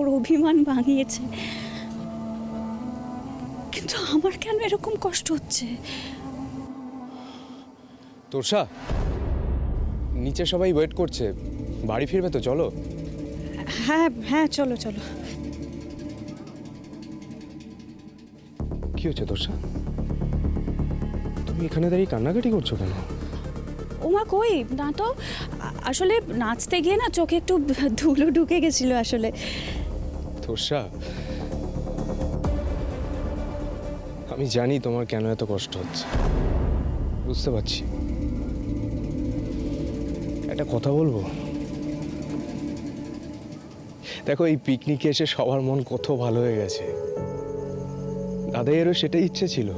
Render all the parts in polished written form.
ওর অভিমান ভাঙিয়েছে, কিন্তু আমার কেন এরকম কষ্ট হচ্ছে? তোরসা, নিচে সবাই ওয়েট করছে, বাড়ি ফিরবে তো? চলো। হ্যাঁ হ্যাঁ, চলো চলো। কি হচ্ছে তোরসা? তুমি এখানে দাঁড়িয়ে কান্নাকাটি করছো কেন? ওমা কই না তো, আসলে নাচতে গিয়ে না চোখে একটু ধুলো ঢুকে গেছিল আসলে। তোরসা, আমি জানি তোমার কেন এত কষ্ট হচ্ছে, বুঝতে পারছি। একটা কথা বলবো? দেখো, এই পিকনিকে এসে সবার মন কত ভালো হয়ে গেছে। দাদাইয়েরও সেটাই ইচ্ছে ছিল।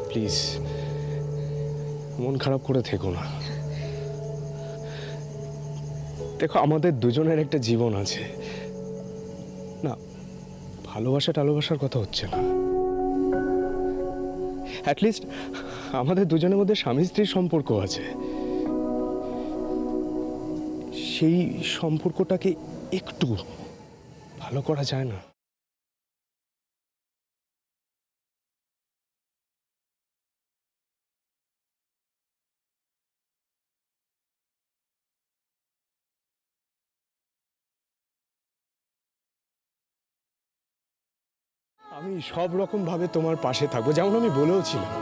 প্লিজ মন খারাপ করে থেকো না। দেখো, আমাদের দুজনের একটা জীবন আছে না, ভালোবাসার কথা হচ্ছে না। অ্যাটলিস্ট আমাদের দুজনের মধ্যে স্বামী স্ত্রীর সম্পর্ক আছে, সেই সম্পর্কটাকে একটু ভালো করা যায় না? আমি সব রকম ভাবে তোমার পাশে থাকবো, যেমন আমি বলেওছিলাম।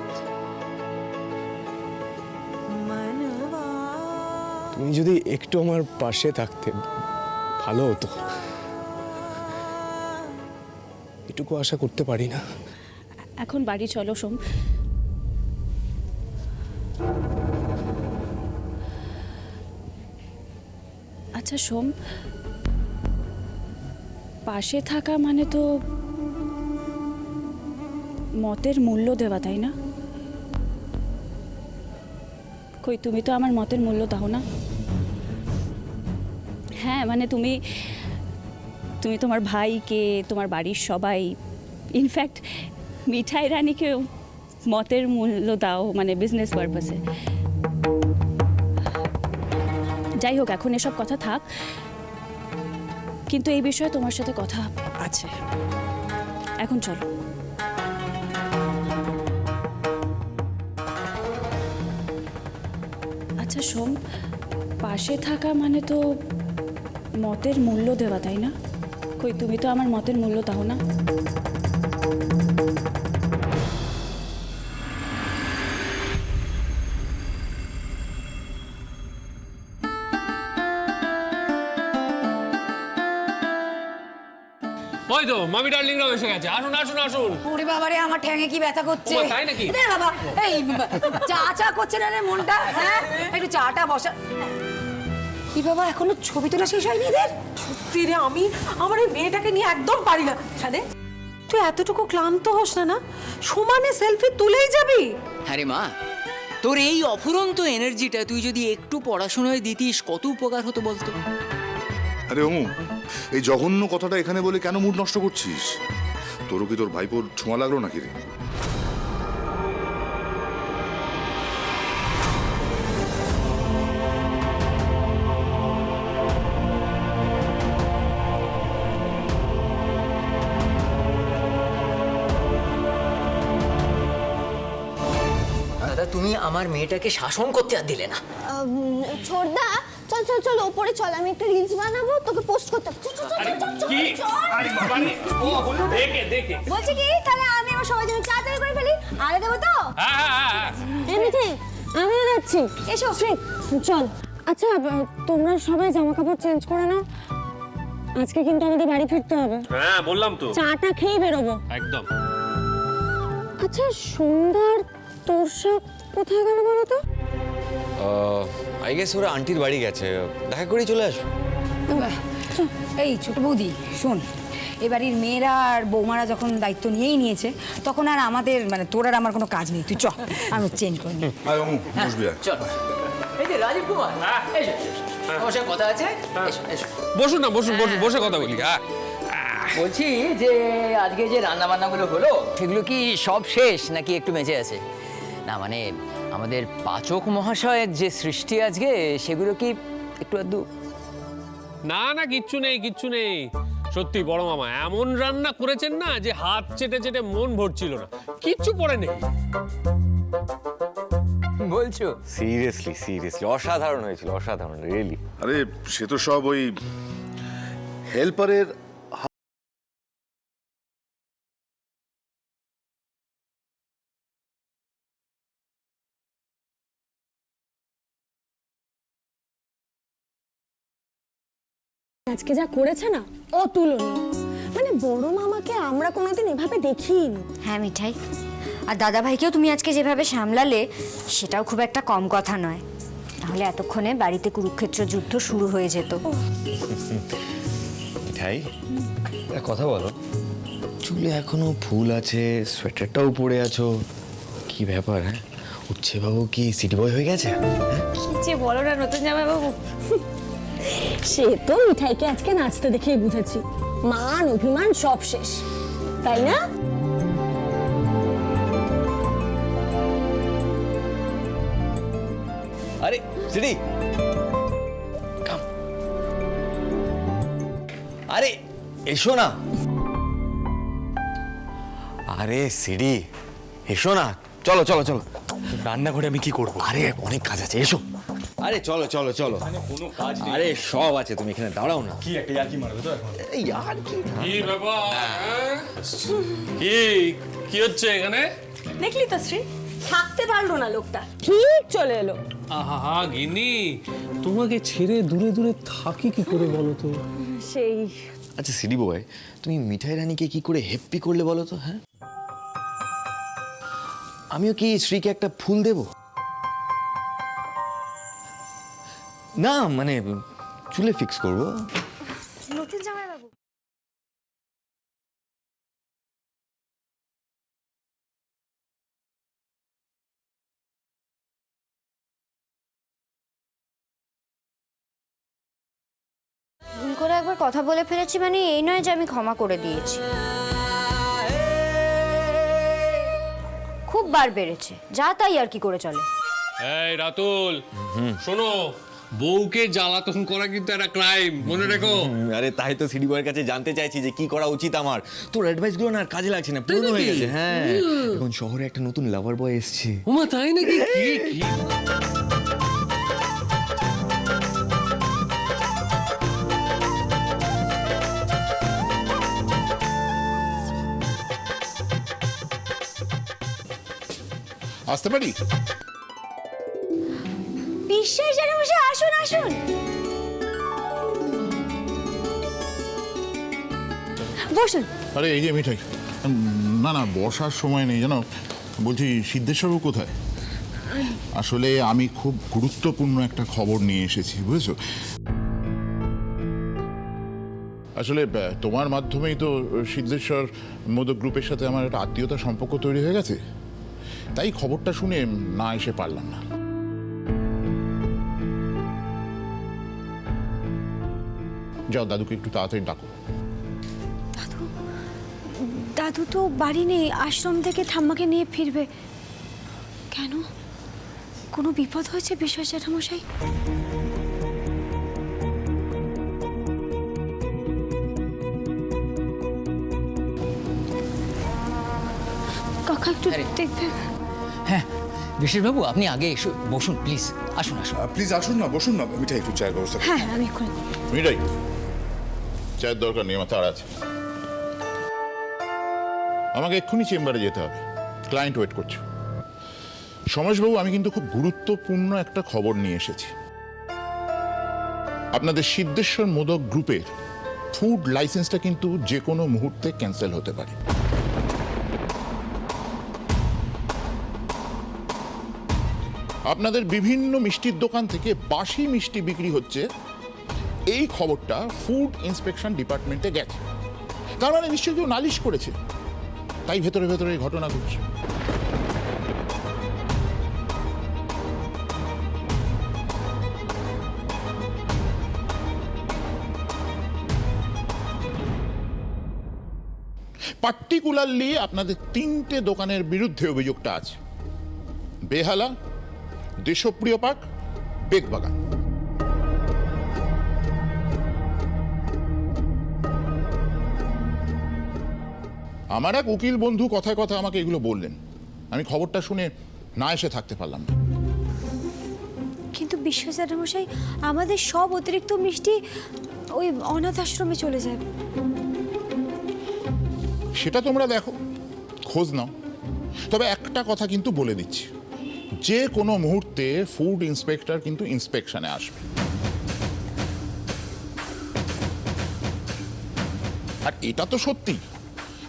তুমি যদি একটু আমার পাশে থাকতে ভালো হতো, এটুকু আশা করতে পারি না? এখন বাড়ি চলো সোম। আচ্ছা সোম, পাশে থাকা মানে তো মতের মূল্য দেওয়া, তাই না? কই, তুমি তো আমার মতের মূল্য দাও না। হ্যাঁ মানে তুমি তোমার ভাইকে, তোমার বাড়ির সবাই, ইনফ্যাক্ট মিঠাই রানীকেও মতের মূল্য দাও, মানে বিজনেস পারপাসে। যাই হোক, এখন এসব কথা থাক, কিন্তু এই বিষয়ে তোমার সাথে কথা আছে। এখন চলো। আচ্ছা সোম, পাশে থাকা মানে তো মতের মূল্য দেওয়া, তাই না? কই, তুমি তো আমার মতের মূল্য দাও না। ওই তো মামি ডার্লিংরাও এসে গেছে। আসুন আসুন আসুন। ওরে বাবারে, আমার ঠ্যাঙে কি ব্যথা করছে। ওমা, তাই নাকি? রে বাবা, এই চা চা করছে না রে মনটা? হ্যাঁ, একটু চাটা বসা। কি বাবা, এখনো ছবি তোলা শেষ হয়নি এদের? সত্যি রে, আমি আমার এই মেয়েটাকে নিয়ে একদম পারি না। শানে, তুই এতটুকু ক্লান্ত হোস না, না সমানে সেলফি তুলেই যাবি? হ্যাঁ রে মা, তোর এই অফুরন্ত এনার্জিটা তুই যদি একটু পড়াশোনায় দিতিস কত উপকার হতো বলতো। আরে ওমু, এই জঘন্য কথাটা এখানে বলে কেন মুড নষ্ট করছিস? তোরও কি তোর ভাইপোর ছোঁয়া লাগলো নাকি রে? দাদা, তুমি আমার মেয়েটাকে শাসন করতে আর দিলে না। ছোটদা, চল চল চল ওপরে চল, আমি একটা রিলস বানাবো, তোকে পোস্ট করতে হবে। চল চল চল চল চল কি? আরে বাবা রে, ও দেখে দেখে। বলছি কি, তাহলে আমি আমার সবাই জন্য তাড়াতাড়ি করে ফেলি, আরে দেবো তো? হ্যাঁ। এমনিতে আমিও যাচ্ছি। এসো চল। আচ্ছা, তোমরা সবাই জামা কাপড় চেঞ্জ করে নাও, আজকে কিন্তু আমাদের বাড়ি ফিরতে হবে। হ্যাঁ বললাম তো। চাটা খেয়ে বেরোবো একদম। আচ্ছা, সন্ধ্যার তোরসা কোথায় গেল বলো তো? আই গেস ওরা আন্টির বাড়ি গেছে, দেখা করেই চলে আসো। এই ছোট বৌদি শোন, এবাড়ির মেয়েরা আর বৌমারা যখন দায়িত্ব নিয়েই নিয়েছে, তখন আর আমাদের মানে তোর আর আমার কোনো কাজ নেই। তুই চ, আমি চেঞ্জ করে নিই। আয় ওমু, বসবি আয়। চল, এই যে রাজীব কুমার, এসো তোমার সাথে কথা আছে। এসো এসো। বসুন না, বসুন বসুন, বসে কথা বলি। হ্যাঁ, বলছি যে আজকে যে রান্না বান্নাগুলো হলো সেগুলো কি সব শেষ নাকি একটু বেঁচে আছে? না মানে আমাদের পাচক মহাশয়ের যে সৃষ্টি আজকে, সেগুলো কি একটু আধটু না না, কিচ্ছু নেই কিচ্ছু নেই। সত্যি বড় মামা এমন রান্না করেছেন না যে হাত চেটে চেটে মন ভরছিল না, কিচ্ছু পড়ে নেই। বলছো? সিরিয়াসলি অসাধারণ হয়েছিল, অসাধারণ রিয়েলি। আরে সে তো সব ওই হেল্পারের আজকে যা করেছে না অতুলনীয়। মানে বড় মামাকে আমরা কোনোদিন এভাবে দেখিনি। হ্যাঁ মিঠাই, আর দাদা ভাইকেও তুমি আজকে যেভাবে সামলালে সেটাও খুব একটা কম কথা নয়। তাহলে এতক্ষণে বাড়িতে কুরুক্ষেত্র যুদ্ধ শুরু হয়ে যেত। মিঠাই, একটা কথা বলো, চুলে এখনো ফুল আছে, সোয়েটারটাও পরে আছো, কি ব্যাপার? হ্যাঁ, উচ্ছে বাবু কি সিটি বয় হয়ে গেছে? কি যে বলো না নতুন জামাইবাবু। সে তো মিঠাইকে আজকে নাচতে দেখেই বুঝেছি, মান অভিমান সব শেষ, তাই না? আরে সিটি, আরে এসো না। আরে সিডি এসো না, চলো চলো চলো। রান্নাঘরে আমি কি করব? আরে অনেক কাজ আছে, এসো। আরে চলো চলো চলো। কোনো কাজ নেই। আরে সব আছে, তুমি এখানে দাঁড়াও না। কি একটা ইয়ার্কি মারবে তো এখন? এই আর কি কি ব্যাপার? কি কি হচ্ছে এখানে? দেখলি তো শ্রী, থাকতে পারলো না লোকটা, ঠিক চলে এলো। আহা গিন্নি, তোমাকে ছেড়ে দূরে দূরে থাকি কি করে বলো তো? সেই আচ্ছা সিডি বয়, তুমি মিঠাই রানীকে কি করে হ্যাপি করলে বলো তো? হ্যাঁ, আমিও কি শ্রীকে একটা ফুল দেব? না মানে চুলে ফিক্স করব। নতুন জামাইবাবু, ভুল করে একবার কথা বলে ফেলেছি, মানে এই নয় যে আমি ক্ষমা করে দিয়েছি। খুব বার বেড়েছে, যা তাই আর কি করে চলে। এই রাতুল, শোনো, বউকে জ্বালাতন করা কিন্তু একটা ক্রাইম, মনে রেখো। আরে তাই তো সিডি বয়ের কাছে জানতে চাইছি যে কি করা উচিত আমার। তোর অ্যাডভাইস গুলো না আর কাজে লাগছে না, পুরনো হয়ে গেছে। হ্যাঁ, এখন শহরে একটা নতুন লাভার বয় এসেছে। ওমা তাই নাকি? কি কি? আসতে পারি? বিশ্বাস জানে বসে, আসুন আসুন। বসুন। আরে এই যে মিঠাই, না না বসার সময় নেই জানো। বলছি সিদ্ধেশ্বরবাবু কোথায়? আসলে আমি খুব গুরুত্বপূর্ণ একটা খবর নিয়ে এসেছি, বুঝেছো? আসলে তোমার মাধ্যমেই তো সিদ্ধেশ্বর মোদক গ্রুপের সাথে আমার একটা আত্মীয়তার সম্পর্ক তৈরি হয়ে গেছে, তাই খবরটা শুনে না এসে পারলাম না। যাও দাদুকে একটু তাড়াতাড়ি ডাকো। দাদু, দাদু তো বাড়ি নেই, আশ্রম থেকে ঠাম্মাকে নিয়ে ফিরবে। কেন, কোনো বিপদ হয়েছে বিশ্বাস জ্যাঠামশাই? কাকা একটু দেখবে। হ্যাঁ বিশেষবাবু, আপনি আগে এসো, বসুন প্লিজ, আসুন আসুন। প্লিজ আসুন না, বসুন না। মিঠাই একটু চায়ের ব্যবস্থা করুন। হ্যাঁ আমি এক্ষুনি। মিঠাই, চায়ের দরকার নেই, আমার তাড়া আছে। আমাকে এক্ষুনি চেম্বারে যেতে হবে, ক্লায়েন্ট ওয়েট করছে। সমাজবাবু, আমি কিন্তু খুব গুরুত্বপূর্ণ একটা খবর নিয়ে এসেছি। আপনাদের সিদ্ধেশ্বর মোদক গ্রুপের ফুড লাইসেন্সটা কিন্তু যে কোনো মুহূর্তে ক্যান্সেল হতে পারে। আপনাদের বিভিন্ন মিষ্টির দোকান থেকে বাসি মিষ্টি বিক্রি হচ্ছে, এই খবরটা ফুড ইন্সপেকশন ডিপার্টমেন্টে গেছে। তার মানে নিশ্চয়ই কেউ নালিশ করেছে, তাই ভেতরে ভেতরে এই ঘটনা ঘটছে। পার্টিকুলারলি আপনাদের 3টে দোকানের বিরুদ্ধে অভিযোগটা আছে: বেহালা, দেশপ্রিয় পার্ক, বেগবাগান। আমার এক উকিল বন্ধু কথায় কথায় আমাকে এগুলো বললেন, আমি খবরটা শুনে না এসে থাকতে পারলাম না। কিন্তু বিশ্বাস জ্যাঠামশাই, আমাদের সব অতিরিক্ত মিষ্টি ওই অনাথ আশ্রমে চলে যায়। সেটা তোমরা দেখো, খোঁজ নাও। তবে একটা কথা কিন্তু বলে দিচ্ছি, যে কোনো মুহূর্তে ফুড ইন্সপেক্টর কিন্তু ইন্সপেকশনে আসবে। আর এটা তো সত্যি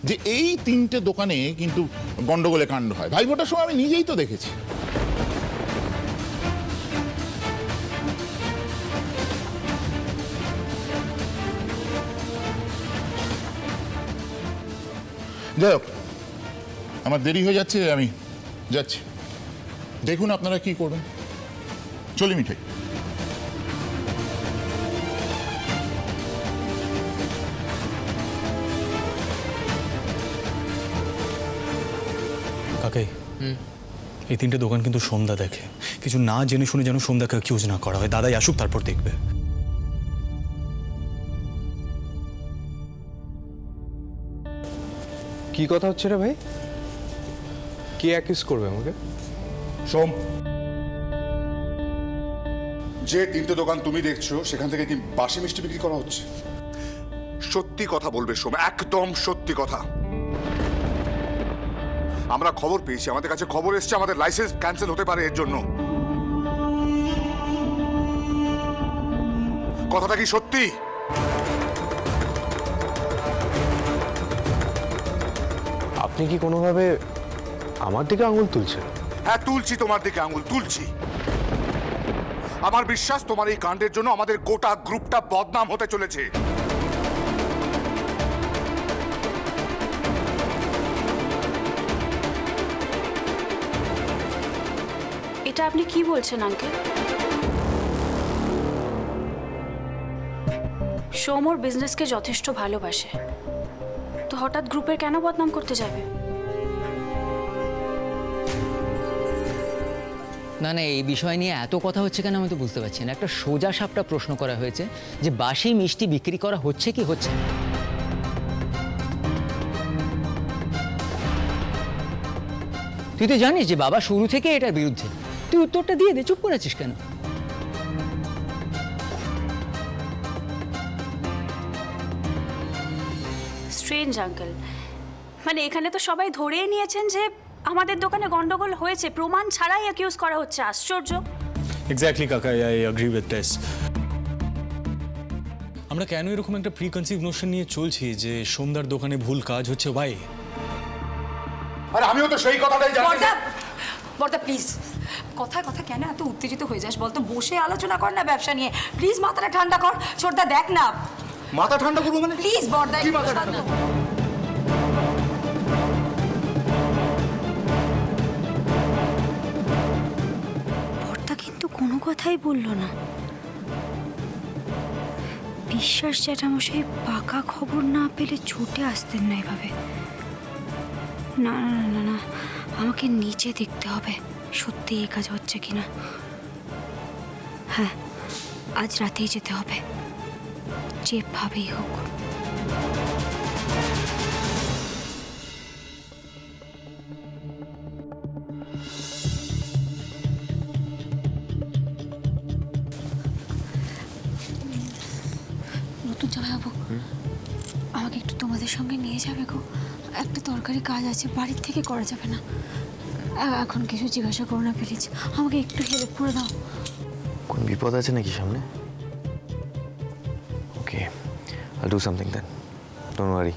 যে এই 3টে দোকানে কিন্তু গন্ডগোলে কাণ্ড হয়। ভাইফোঁটার সময় আমি নিজেই তো দেখেছি। যাই হোক, আমার দেরি হয়ে যাচ্ছে, আমি যাচ্ছি। দেখুন আপনারা কি করবেন। চলি মিঠাই। কাকাই, এই 3টে দোকান কিন্তু সন্ধ্যা দেখে। কিছু না জেনে শুনে যেন সন্ধ্যাকে অ্যাকিউজ না করা হয়। দাদাই আসুক, তারপর দেখবে। কি কথা হচ্ছে রে ভাই? কে অ্যাকিউজ করবে আমাকে? সোম, যে 3টে দোকান তুমি দেখছো সেখান থেকে কি বাসি মিষ্টি বিক্রি করা হচ্ছে? সত্যি কথা বলবে সোম, একদম সত্যি কথা। আমরা খবর পেয়েছি, আমাদের কাছে খবর এসছে আমাদের লাইসেন্স ক্যান্সেল হতে পারে এর জন্য। কথাটা কি সত্যি? আপনি কি কোনোভাবে আমার দিকে আঙুল তুলছেন? হ্যাঁ, তুলছি, তোমার দিকে আঙুল তুলছি। আমার বিশ্বাস তোমার এই কাণ্ডের জন্য আমাদের গোটা গ্রুপটা বদনাম হতে চলেছে। এটা আপনি কি বলছেন আঙ্কেল? সোম ওর বিজনেসকে যথেষ্ট ভালোবাসে, তো হঠাৎ গ্রুপের কেন বদনাম করতে যাবে? না না, এই বিষয় নিয়ে এত কথা হচ্ছে কেন আমি তো বুঝতে পারছি না। একটা সোজা সাপটা প্রশ্ন করা হয়েছে যে বাসি মিষ্টি বিক্রি করা হচ্ছে কি হচ্ছে না। তুই তো জানিস যে বাবা শুরু থেকে এটার বিরুদ্ধে। তুই উত্তরটা দিয়ে দে, চুপ করে আছিস কেন? স্ট্রেঞ্জ আঙ্কেল, মানে এখানে তো সবাই ধরেই নিয়েছেন যে আমাদের দোকানে গন্ডগোল হয়েছে, প্রমাণ ছাড়াই অ্যাকিউজ করা হচ্ছে। আশ্চর্য। এক্স্যাক্টলি কাকাই, আই এগ্রি উইথ দিস। আমরা কেন এরকম একটা প্রি কনসিভ নোশন নিয়ে চলছি যে সোমদার দোকানে ভুল কাজ হচ্ছে? ভাই, আরে আমিও তো সেই কথাটাই জানি। বর্দা প্লিজ, কথায় কথা কেন এত উত্তেজিত হয়ে যাস বলতো? বসে আলোচনা কর না ব্যবসা নিয়ে, প্লিজ মাথাটা ঠান্ডা কর। ছোটদা দেখ না। মাথা ঠান্ডা করবো মানে? প্লিজ বর্দা, কি মাথা ঠান্ডা? বর্দা কিন্তু কোনো কথাই বললো না। বিশ্বাস জ্যাঠামশাই পাকা খবর না পেলে ছুটে আসতেন না এভাবে। না না না না, আমাকে নিচে দেখতে হবে সত্যি এই কাজ হচ্ছে কিনা। হ্যাঁ, আজ রাতেই যেতে হবে, যেভাবেই হোক। নতুন জামাইবাবু, আমাকে একটু তোমাদের সঙ্গে নিয়ে যাবে গো। একটা দরকারি কাজ আছে, বাড়ির থেকে করা যাবে না। এখন কিছু জিজ্ঞাসা করো না প্লিজ, আমাকে একটু হেল্প করে দাও। কোন বিপদ আছে নাকি সামনে? ওকে, I'll do something then. Don't worry.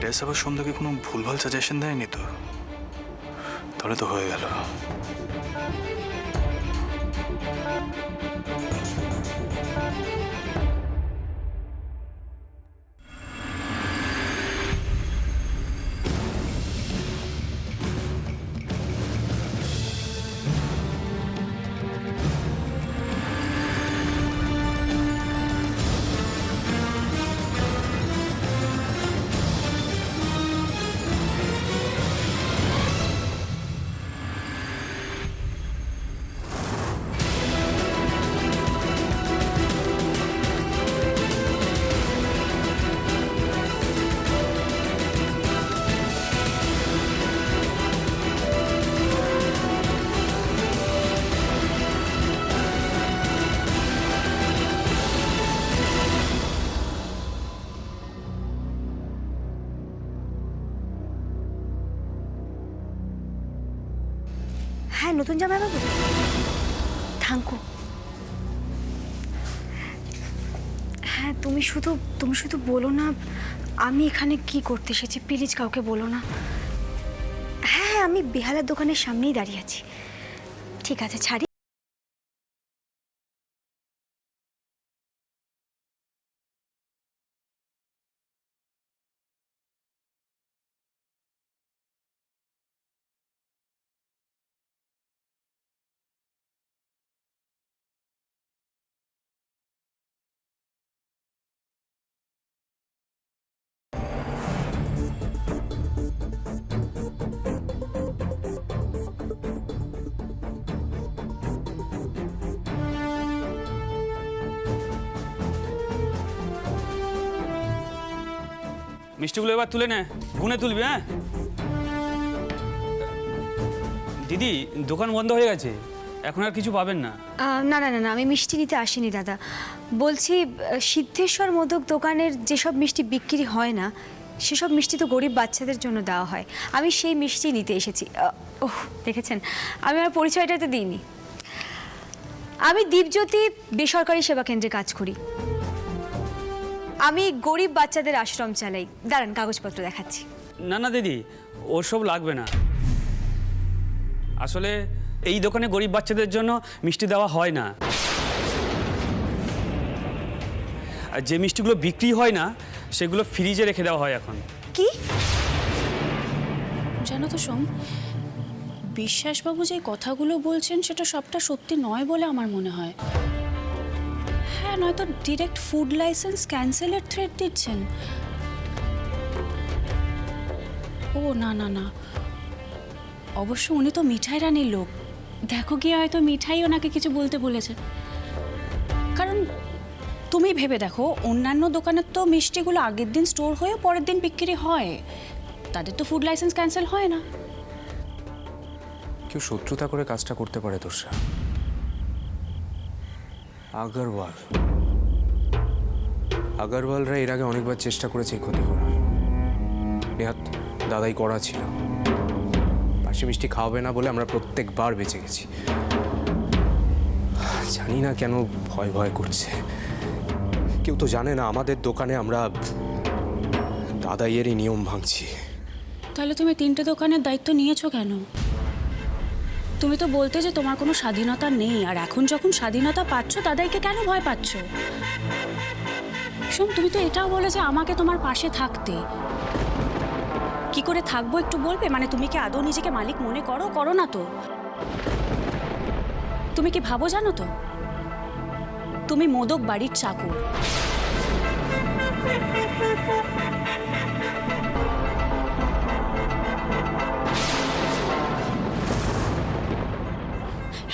Dress আবার সন্ধ্যাকে কোনো ভুলভাল সাজেশন দেয়নি তো? তাহলে তো হয়ে গেল। হ্যাঁ, নতুন জামাইবাবু থাঙ্কু। হ্যাঁ, তুমি শুধু বলো না আমি এখানে কি করতে এসেছি, প্লিজ কাউকে বলো না। হ্যাঁ, আমি বেহালার দোকানের সামনেই দাঁড়িয়ে আছি। ঠিক আছে, ছাড়ি। মিষ্টিগুলো এবার তুলে নে, গুনে তুলবি। হ্যাঁ দিদি, দোকান বন্ধ হয়ে গেছে, এখন আর কিছু পাবেন না। না না না না, আমি মিষ্টি নিতে আসিনি দাদা। বলছি সিদ্ধেশ্বর মোদক দোকানের যেসব মিষ্টি বিক্রি হয় না সেসব মিষ্টি তো গরিব বাচ্চাদের জন্য দেওয়া হয়, আমি সেই মিষ্টি নিতে এসেছি। ওহ, দেখেছেন আমি আমার পরিচয়টা তো দিইনি। আমি দীপজ্যোতি বেসরকারি সেবা কেন্দ্রে কাজ করি। আমি গরিব বাচ্চাদের আশ্রম চালাই। দাঁড়ান, কাগজপত্র দেখাচ্ছি। না না দিদি, ওসব লাগবে না। আসলে এই দোকানে গরিব বাচ্চাদের জন্য মিষ্টি দেওয়া হয় না। আর যে মিষ্টিগুলো বিক্রি হয় না সেগুলো ফ্রিজে রেখে দেওয়া হয় এখন। কি জানো তো সোম, বিশ্বাসবাবু যে কথাগুলো বলছেন সেটা সবটা সত্যি নয় বলে আমার মনে হয়। হ্যাঁ, নয়তো ডিরেক্ট ফুড লাইসেন্স ক্যান্সেলের থ্রেট দিচ্ছেন। ও না না না, অবশ্য উনি তো মিঠাই রানীর লোক। দেখো গিয়ে হয়তো মিঠাই ওনাকে কিছু বলতে বলেছে। কারণ তুমি ভেবে দেখো, অন্যান্য দোকানের তো মিষ্টিগুলো আগের দিন স্টোর হয়ে পরের দিন বিক্রি হয়, তাদের তো ফুড লাইসেন্স ক্যান্সেল হয় না। কেউ শত্রুতা করে কাজটা করতে পারে তোষা। আগরওয়ালরা এর আগে অনেকবার চেষ্টা করেছে এই ক্ষতি করার। নেহাত দাদাই করা ছিল। বাসি মিষ্টি খাওয়াবে না বলে আমরা প্রত্যেকবার বেঁচে গেছি। জানি না কেন ভয় ভয় করছে। কেউ তো জানে না আমাদের দোকানে আমরা দাদাইয়েরই নিয়ম ভাঙছি। তাহলে তুমি 3টে দোকানের দায়িত্ব নিয়েছো কেন? তুমি তো বলতে যে তোমার কোনো স্বাধীনতা নেই, আর এখন যখন স্বাধীনতা পাচ্ছ দাদাইকে কেন ভয় পাচ্ছ? শোন, তুমি তো এটাও বলে যে আমাকে তোমার পাশে থাকতে। কি করে থাকবো একটু বলবে? মানে তুমি কি আদৌ নিজেকে মালিক মনে করো না তো? তুমি কি ভাবো জানো তো, তুমি মোদক বাড়ির চাকর।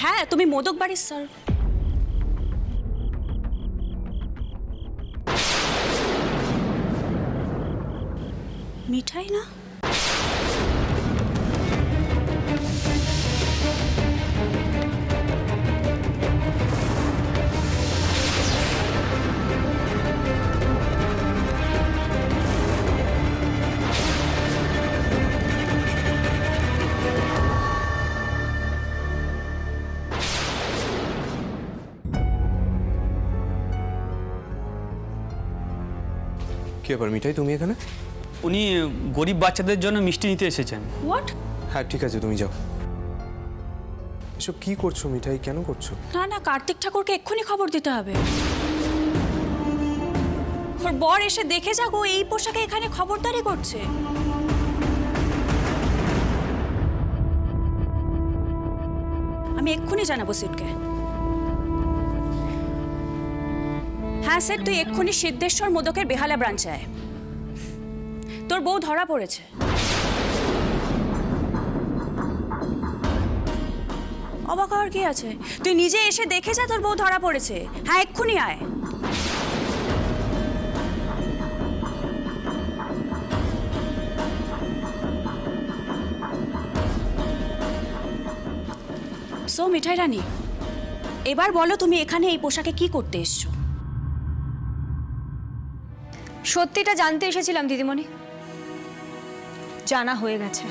হ্যাঁ, তুমি মোদক বাড়ির স্যার। মিঠাই না? কি ব্যাপার মিঠাই, তুমি এখানে? উনি গরিব বাচ্চাদের জন্য মিষ্টি নিতে এসেছেন। হোয়াট? হ্যাঁ ঠিক আছে, তুমি যাও। এসব কি করছো মিঠাই, কেন করছো? না না, কার্তিক ঠাকুরকে এক্ষুনি খবর দিতে হবে। ওর বর এসে দেখে যাক ও এই পোশাকে এখানে খবরদারি করছে। আমি এক্ষুনি জানাবো সিটকে। হ্যাঁ স্যার, তুই এক্ষুনি সিদ্ধেশ্বর মোদকের বেহালা ব্রাঞ্চে আয়। তোর বউ ধরা পড়েছে। অবাক হওয়ার কি আছে? তুই নিজে এসে দেখে যা তোর বউ ধরা পড়েছে। হ্যাঁ, এক্ষুনি আয়। সো মিঠাই রানী, এবার বলো তুমি এখানে এই পোশাকে কি করতে এসছো? সত্যিটা জানতে এসেছিলাম দিদিমণি, জানা হয়ে গেছে।